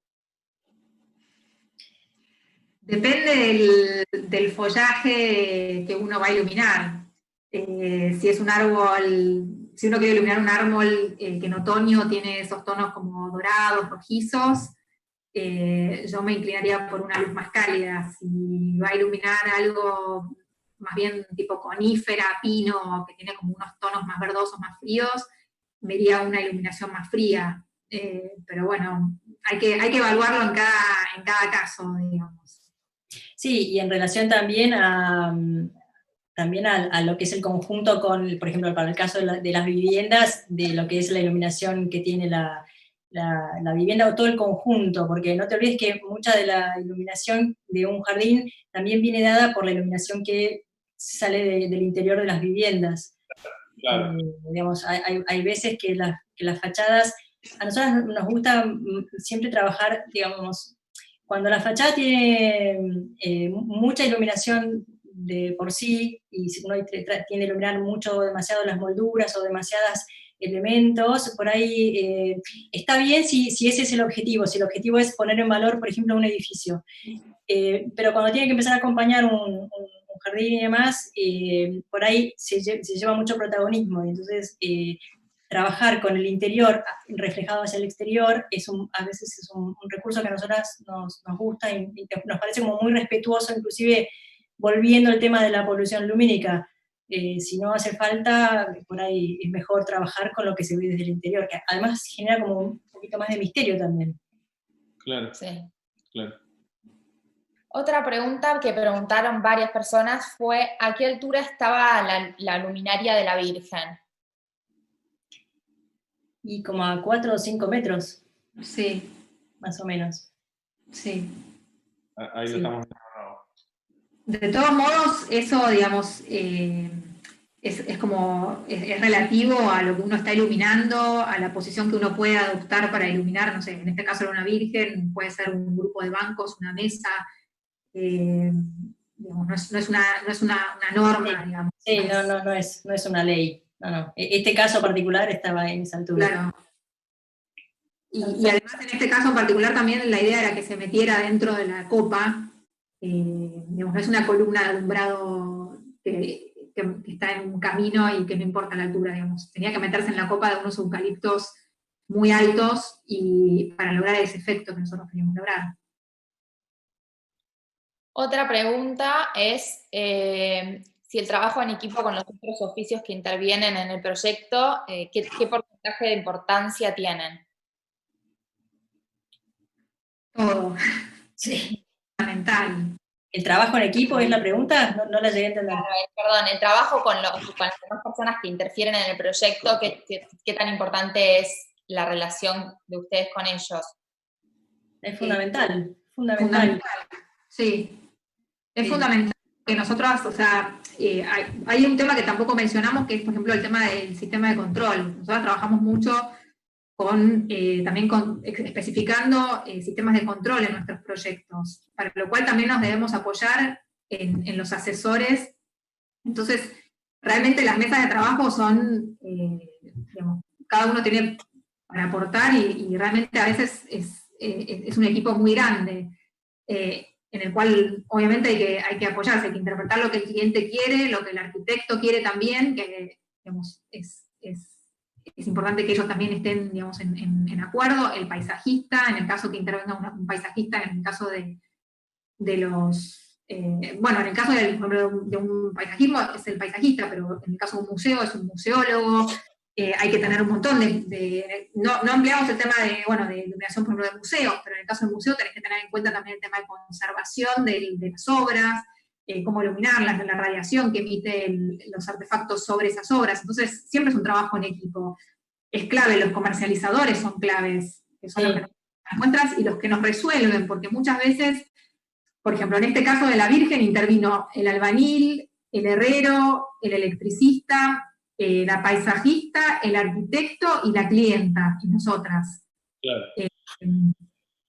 Depende del follaje que uno va a iluminar. Si es un árbol, si uno quiere iluminar un árbol que en otoño tiene esos tonos como dorados, rojizos, yo me inclinaría por una luz más cálida. Si va a iluminar algo más bien tipo conífera, pino, que tiene como unos tonos más verdosos, más fríos, me iría a una iluminación más fría. Pero bueno, hay que evaluarlo en cada caso, digamos. Sí, y en relación también a lo que es el conjunto con, por ejemplo, para el caso de las viviendas, de lo que es la iluminación que tiene la vivienda o todo el conjunto, porque no te olvides que mucha de la iluminación de un jardín también viene dada por la iluminación que sale del interior de las viviendas. Claro. Digamos, hay veces que las fachadas, a nosotros nos gusta siempre trabajar, digamos, cuando la fachada tiene mucha iluminación de por sí, y si uno tiende a iluminar mucho o demasiado las molduras o demasiados elementos, por ahí está bien si ese es el objetivo, si el objetivo es poner en valor, por ejemplo, un edificio. Pero cuando tiene que empezar a acompañar un jardín y demás, por ahí se lleva mucho protagonismo, y entonces trabajar con el interior reflejado hacia el exterior a veces es un recurso que a nosotras nos gusta y nos parece como muy respetuoso, inclusive volviendo al tema de la polución lumínica. Si no hace falta, por ahí es mejor trabajar con lo que se ve desde el interior, que además genera como un poquito más de misterio también. Claro, Sí. claro. Otra pregunta que preguntaron varias personas fue, ¿a qué altura estaba la luminaria de la Virgen? Y como a 4 o 5 metros, Sí, más o menos. sí. Ahí lo Sí. estamos viendo. De todos modos, eso, digamos, es como, es relativo a lo que uno está iluminando, a la posición que uno puede adoptar para iluminar, no sé, en este caso era una virgen, puede ser un grupo de bancos, una mesa, digamos, no es una norma, Sí. digamos. Sí, no es una ley. No. Este caso particular estaba en esa altura. Claro. Y además en este caso en particular también la idea era que se metiera dentro de la copa, digamos, no es una columna de alumbrado que está en un camino y que no importa la altura, digamos, tenía que meterse en la copa de unos eucaliptos muy altos y para lograr ese efecto que nosotros queríamos lograr. Otra pregunta es si el trabajo en equipo con los otros oficios que intervienen en el proyecto, ¿qué porcentaje de importancia tienen? Todo, Sí. fundamental. ¿El trabajo en equipo es la pregunta? No la llegué a entender. Perdón, el trabajo con las demás personas que interfieren en el proyecto, ¿qué tan importante es la relación de ustedes con ellos? Es fundamental. Sí, es Sí. fundamental que nosotros, o sea, hay un tema que tampoco mencionamos, que es, por ejemplo, el tema del sistema de control. Nosotros trabajamos mucho también especificando sistemas de control en nuestros proyectos, para lo cual también nos debemos apoyar en los asesores. Entonces, realmente las mesas de trabajo son, digamos, cada uno tiene para aportar y realmente a veces es un equipo muy grande, en el cual obviamente hay que apoyarse, hay que interpretar lo que el cliente quiere, lo que el arquitecto quiere también, que digamos, es importante que ellos también estén, digamos, en acuerdo, el paisajista, en el caso que intervenga un paisajista, en el caso de los, bueno, en el caso de un paisajismo es el paisajista, pero en el caso de un museo es un museólogo, hay que tener un montón no empleamos el tema de iluminación, por ejemplo, de museos, pero en el caso del museo tenés que tener en cuenta también el tema de conservación de las obras, cómo iluminarlas, la radiación que emiten los artefactos sobre esas obras. Entonces, siempre es un trabajo en equipo. Es clave, los comercializadores son claves, que son los que nos dan muestras y los que nos resuelven, porque muchas veces, por ejemplo, en este caso de la Virgen intervino el albañil, el herrero, el electricista, la paisajista, el arquitecto y la clienta, y nosotras. Claro.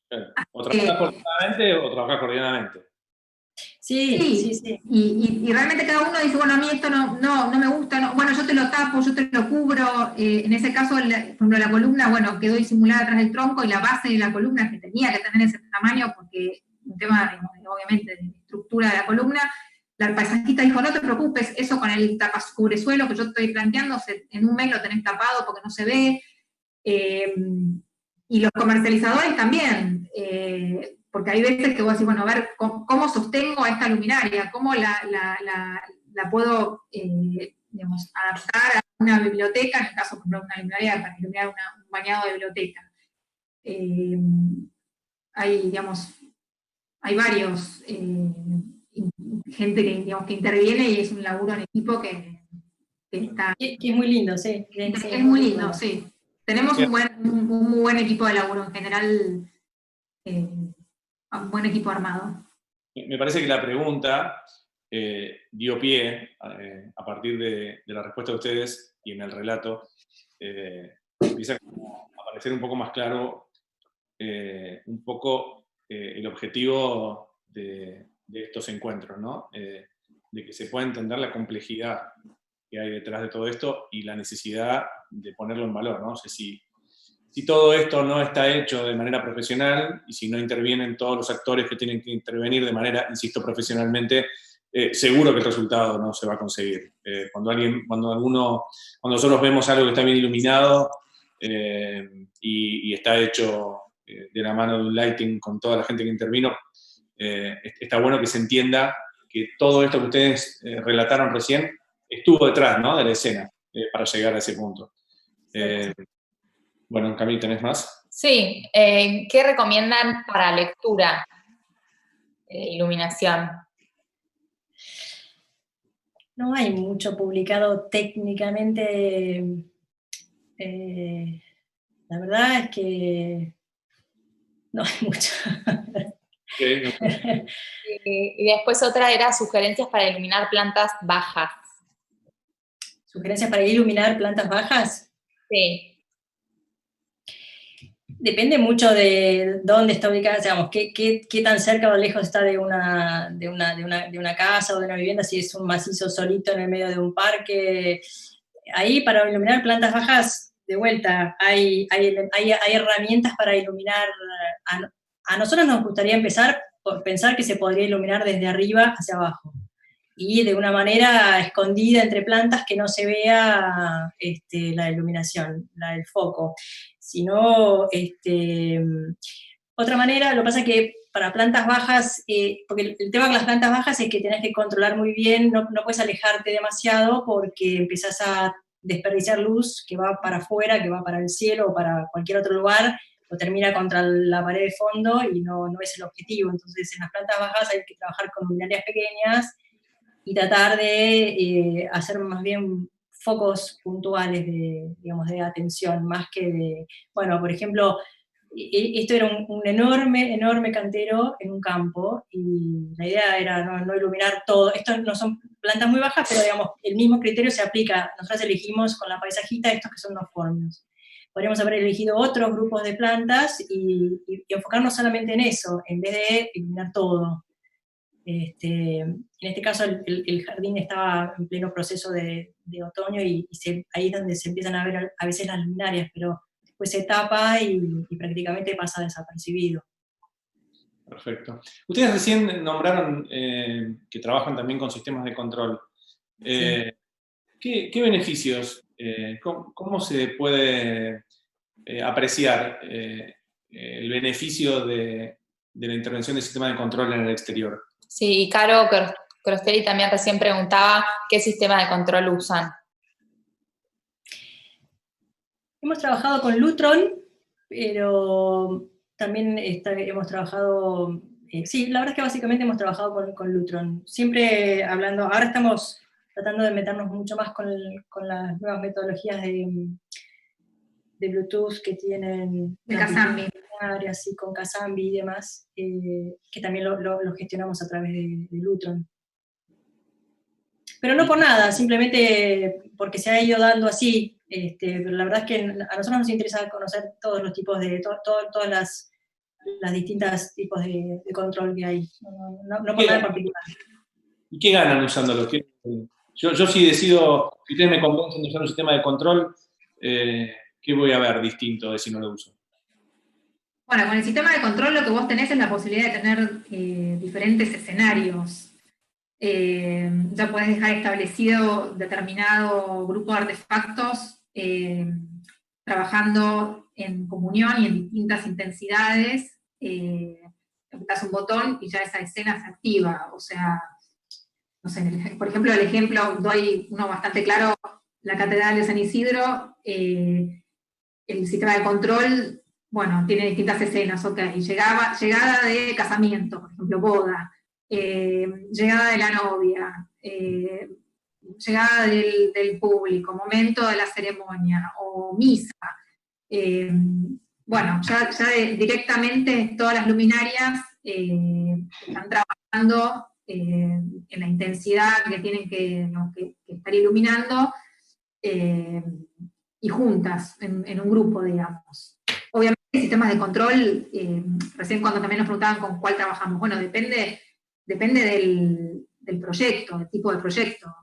Claro. O trabajas coordinadamente o trabajas coordinadamente. Sí. Y realmente cada uno dice, bueno, a mí esto no me gusta, bueno, yo te lo tapo, yo te lo cubro. En ese caso, por ejemplo, la columna, bueno, quedó disimulada atrás del tronco y la base de la columna, que tenía que tener ese tamaño, porque un tema, digamos, obviamente, de estructura de la columna, la paisajista dijo, no te preocupes, eso con el cubresuelo que yo estoy planteando, en un mes lo tenés tapado porque no se ve. Y los comercializadores también, porque hay veces que vos decís, bueno, a ver, ¿cómo sostengo a esta luminaria? ¿Cómo la puedo, digamos, adaptar a una biblioteca? En el caso, por ejemplo, una luminaria para iluminar un bañado de biblioteca. Hay varios, gente que interviene y es un laburo en equipo que está... Que es muy lindo, sí. Es muy lindo, sí. Tenemos un muy buen equipo de laburo, en general, un buen equipo armado. Me parece que la pregunta dio pie, a partir de la respuesta de ustedes y en el relato, empieza a aparecer un poco más claro un poco el objetivo de estos encuentros, ¿no? de que se pueda entender la complejidad que hay detrás de todo esto y la necesidad de ponerlo en valor, ¿no? O sea, si todo esto no está hecho de manera profesional y si no intervienen todos los actores que tienen que intervenir de manera, insisto, profesionalmente, seguro que el resultado no se va a conseguir. Cuando nosotros vemos algo que está bien iluminado y está hecho de la mano de un lighting con toda la gente que intervino, está bueno que se entienda que todo esto que ustedes relataron recién estuvo detrás, ¿no?, de la escena para llegar a ese punto. Bueno, Camille, ¿tenés más? Sí, ¿qué recomiendan para lectura? Iluminación. No hay mucho publicado técnicamente. La verdad es que no hay mucho. Okay. Y después otra era sugerencias para iluminar plantas bajas. ¿Sugerencias para iluminar plantas bajas? Sí. Depende mucho de dónde está ubicada, digamos, qué tan cerca o lejos está de una casa o de una vivienda, si es un macizo solito en el medio de un parque. Ahí, para iluminar plantas bajas, de vuelta, hay herramientas para iluminar. A nosotros nos gustaría empezar por pensar que se podría iluminar desde arriba hacia abajo, y de una manera escondida entre plantas que no se vea la iluminación, el foco. Sino, otra manera, lo que pasa es que para plantas bajas, porque el tema con las plantas bajas es que tenés que controlar muy bien, no puedes alejarte demasiado porque empezás a desperdiciar luz que va para afuera, que va para el cielo o para cualquier otro lugar, o termina contra la pared de fondo y no es el objetivo. Entonces, en las plantas bajas hay que trabajar con luminarias pequeñas y tratar de hacer más bien focos puntuales de atención, más que de, bueno, por ejemplo, esto era un enorme cantero en un campo, y la idea era no iluminar todo. Estos no son plantas muy bajas, pero digamos, el mismo criterio se aplica. Nosotros elegimos con la paisajita estos que son nocturnos. Podríamos haber elegido otros grupos de plantas y enfocarnos solamente en eso, en vez de iluminar todo. En este caso el jardín estaba en pleno proceso de otoño y ahí es donde se empiezan a ver a veces las luminarias, pero después se tapa y prácticamente pasa desapercibido. Perfecto. Ustedes recién nombraron que trabajan también con sistemas de control. Sí. ¿Qué beneficios, cómo se puede apreciar el beneficio de la intervención del sistema de control en el exterior? Sí, Caro Crosteri también recién preguntaba qué sistema de control usan. Hemos trabajado con Lutron, pero también hemos trabajado, sí, la verdad es que básicamente hemos trabajado con Lutron. Siempre hablando, ahora estamos tratando de meternos mucho más con las nuevas metodologías de Bluetooth que tienen de Casambi, así con Casambi y demás, que también lo gestionamos a través de Lutron. Pero no por nada, simplemente porque se ha ido dando así. Pero la verdad es que a nosotros nos interesa conocer todos los tipos de, todas las distintas tipos de control que hay, no por nada en particular. ¿Y qué ganan usándolo? Yo si decido, si ustedes me convencen de usar un sistema de control, ¿qué voy a ver distinto de si no lo uso? Bueno, con el sistema de control lo que vos tenés es la posibilidad de tener diferentes escenarios. Ya podés dejar establecido determinado grupo de artefactos trabajando en comunión y en distintas intensidades. Apretás un botón y ya esa escena se activa. O sea, no sé, por ejemplo, doy uno bastante claro, la Catedral de San Isidro, el sistema de control, bueno, tiene distintas escenas, ok, llegada de casamiento, por ejemplo, boda, llegada de la novia, llegada del público, momento de la ceremonia, o misa. Bueno, ya directamente todas las luminarias están trabajando en la intensidad que tienen que estar iluminando, y juntas, en un grupo, digamos. Obviamente, sistemas de control, recién cuando también nos preguntaban con cuál trabajamos, bueno, depende del proyecto, del tipo de proyecto.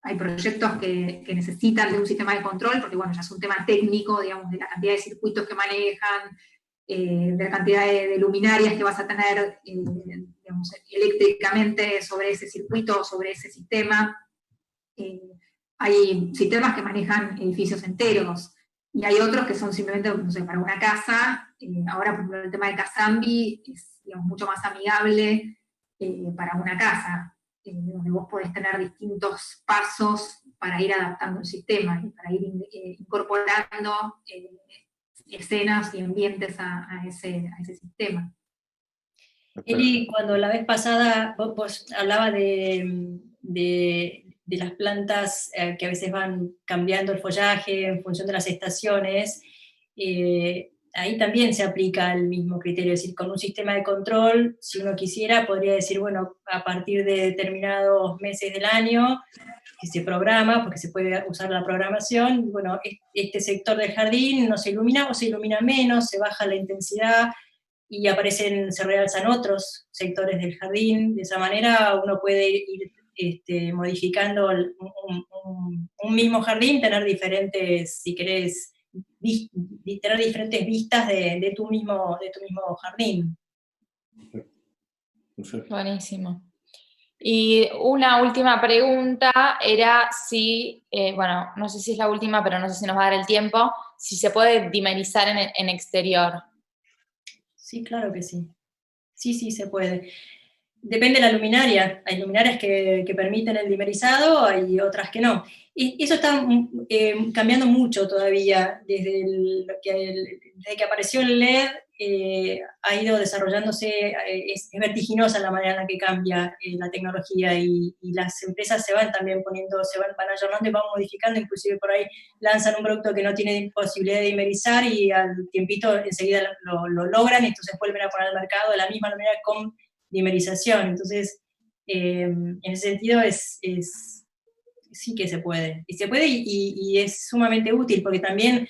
Hay proyectos que necesitan de un sistema de control, porque bueno, ya es un tema técnico, digamos, de la cantidad de circuitos que manejan, de la cantidad de luminarias que vas a tener, digamos, eléctricamente sobre ese circuito o sobre ese sistema. Hay sistemas que manejan edificios enteros, y hay otros que son simplemente, no sé, para una casa. Ahora, por ejemplo, el tema de Casambi es, digamos, mucho más amigable para una casa, donde vos podés tener distintos pasos para ir adaptando el sistema y para ir incorporando escenas y ambientes a ese sistema. Eli, cuando la vez pasada vos hablabas de las plantas que a veces van cambiando el follaje en función de las estaciones, ahí también se aplica el mismo criterio, es decir, con un sistema de control, si uno quisiera, podría decir, bueno, a partir de determinados meses del año, que se programa, porque se puede usar la programación, bueno, este sector del jardín no se ilumina o se ilumina menos, se baja la intensidad, y se realzan otros sectores del jardín. De esa manera uno puede ir modificando un mismo jardín, tener diferentes, si querés, tener diferentes vistas de tu mismo jardín. Perfecto. Buenísimo. Y una última pregunta era si, bueno, no sé si es la última, pero no sé si nos va a dar el tiempo, si se puede dimerizar en exterior. Sí, claro que sí. Sí, se puede. Depende de la luminaria. Hay luminarias que permiten el dimerizado, hay otras que no. Y eso está cambiando mucho todavía. Desde que apareció el LED, ha ido desarrollándose, es vertiginosa la manera en la que cambia la tecnología, y las empresas se van también van ayornando y van modificando, inclusive por ahí lanzan un producto que no tiene posibilidad de dimerizar y al tiempito enseguida lo logran, y entonces vuelven a poner al mercado de la misma manera con dimerización. Entonces, en ese sentido sí que se puede. Y se puede, y es sumamente útil, porque también,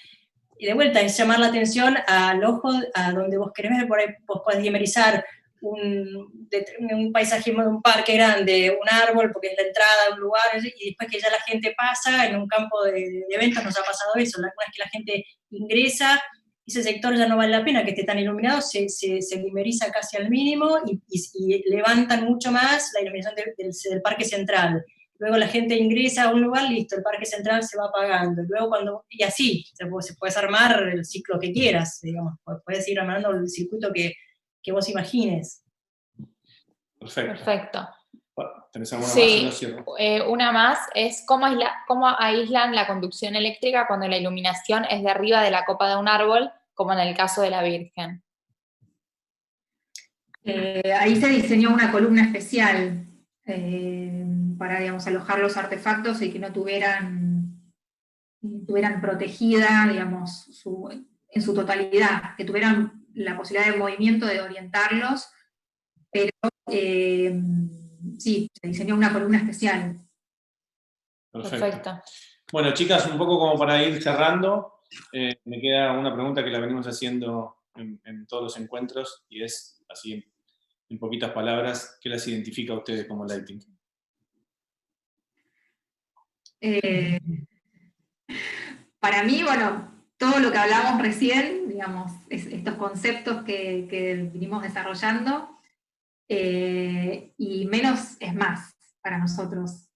y de vuelta, es llamar la atención al ojo, a donde vos querés ver. Por ahí vos podés dimerizar un paisaje de un parque grande, un árbol, porque es la entrada a un lugar, y después que ya la gente pasa, en un campo de eventos nos ha pasado eso, una vez que la gente ingresa, ese sector ya no vale la pena que esté tan iluminado, se dimeriza casi al mínimo, y levantan mucho más la iluminación del parque central. Luego la gente ingresa a un lugar, listo, el parque central se va apagando. Luego y así, se puedes armar el ciclo que quieras, digamos, puedes ir armando el circuito que vos imagines. Perfecto. ¿Tenés alguna sí, más? No, una más es cómo aíslan la conducción eléctrica cuando la iluminación es de arriba de la copa de un árbol, como en el caso de la Virgen. Ahí se diseñó una columna especial para, digamos, alojar los artefactos y que no tuvieran protegida, digamos, en su totalidad, que tuvieran la posibilidad de movimiento, de orientarlos, pero sí, se diseñó una columna especial. Perfecto. Bueno, chicas, un poco como para ir cerrando, me queda una pregunta que la venimos haciendo en todos los encuentros, y es así, en poquitas palabras, ¿qué las identifica a ustedes como lighting? Para mí, bueno, todo lo que hablamos recién, digamos, estos conceptos que vinimos desarrollando, y menos es más para nosotros.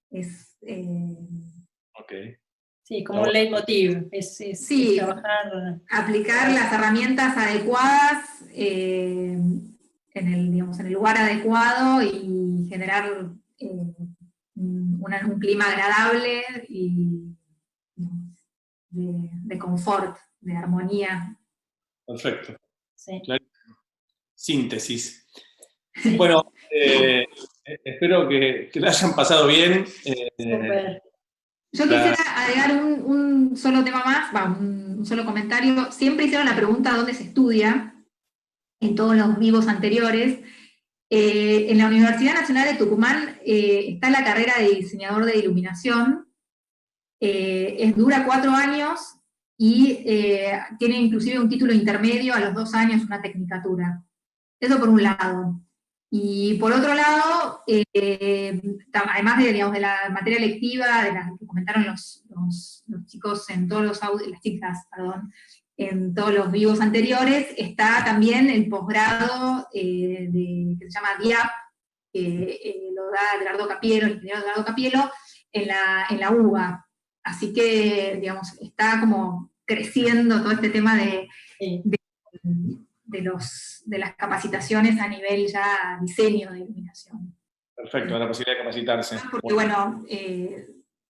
Okay. Sí, como un leitmotiv, sí, trabajar. Aplicar las herramientas adecuadas en el lugar adecuado, y generar un clima agradable y de confort, de armonía. Perfecto. Sí. Síntesis. Bueno, espero que la hayan pasado bien. Yo quisiera agregar un solo tema más, un solo comentario. Siempre hicieron la pregunta ¿dónde se estudia? En todos los vivos anteriores. En la Universidad Nacional de Tucumán está la carrera de diseñador de iluminación. Dura 4 años y tiene inclusive un título intermedio a los 2 años, una tecnicatura. Eso por un lado. Y por otro lado, además de, digamos, de la materia lectiva, de la que comentaron los chicos en todos los audios, las chicas, perdón, en todos los vivos anteriores, está también el posgrado que se llama DIAP, que lo da Edgardo Capielo, el ingeniero Edgardo Capielo, en la UBA. Así que, digamos, está como creciendo todo este tema de las capacitaciones a nivel ya diseño de iluminación. Perfecto, la posibilidad de capacitarse. Porque bueno,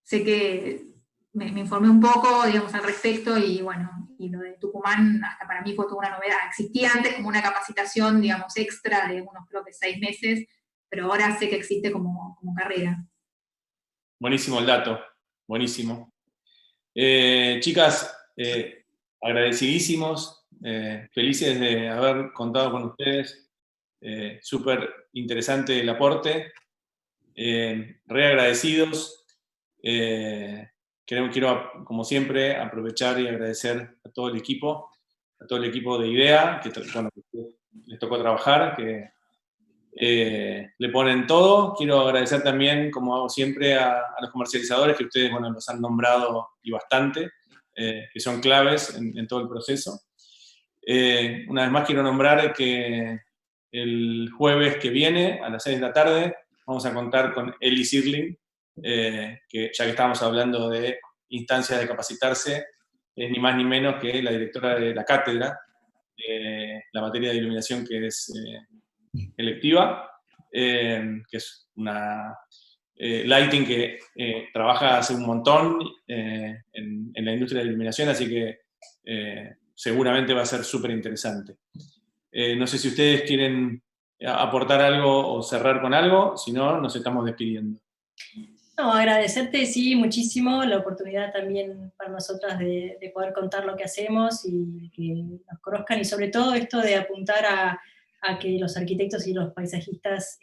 sé que me informé un poco, digamos, al respecto, y bueno, y lo de Tucumán hasta para mí fue toda una novedad. Existía antes como una capacitación, digamos, extra de unos, creo que 6 meses, pero ahora sé que existe como carrera. Buenísimo el dato, buenísimo. Chicas, agradecidísimos, felices de haber contado con ustedes, súper interesante el aporte, re agradecidos. Quiero, como siempre, aprovechar y agradecer a todo el equipo de IDEA, que bueno, les tocó trabajar, que le ponen todo. Quiero agradecer también, como hago siempre, a los comercializadores, que ustedes, bueno, los han nombrado y bastante, que son claves en todo el proceso. Una vez más quiero nombrar que el jueves que viene, a las 6 de la tarde, vamos a contar con Eli Sirling, que ya que estábamos hablando de instancias de capacitarse, es ni más ni menos que la directora de la cátedra de la materia de iluminación, que es electiva, que es una lighting que trabaja hace un montón en la industria de la iluminación, así que seguramente va a ser súper interesante. No sé si ustedes quieren aportar algo o cerrar con algo, si no, nos estamos despidiendo. No, agradecerte, sí, muchísimo, la oportunidad también para nosotras de poder contar lo que hacemos y que nos conozcan, y sobre todo esto de apuntar a que los arquitectos y los paisajistas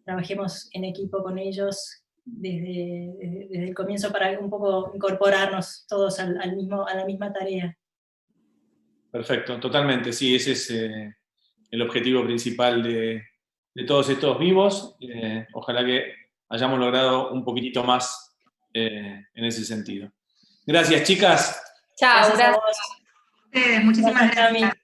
trabajemos en equipo con ellos desde el comienzo, para un poco incorporarnos todos a la misma tarea. Perfecto, totalmente, sí, ese es el objetivo principal de todos estos vivos. Ojalá que hayamos logrado un poquitito más en ese sentido. Gracias, chicas. Chao, Gracias a vos. Muchísimas Gracias, gracias. Cami.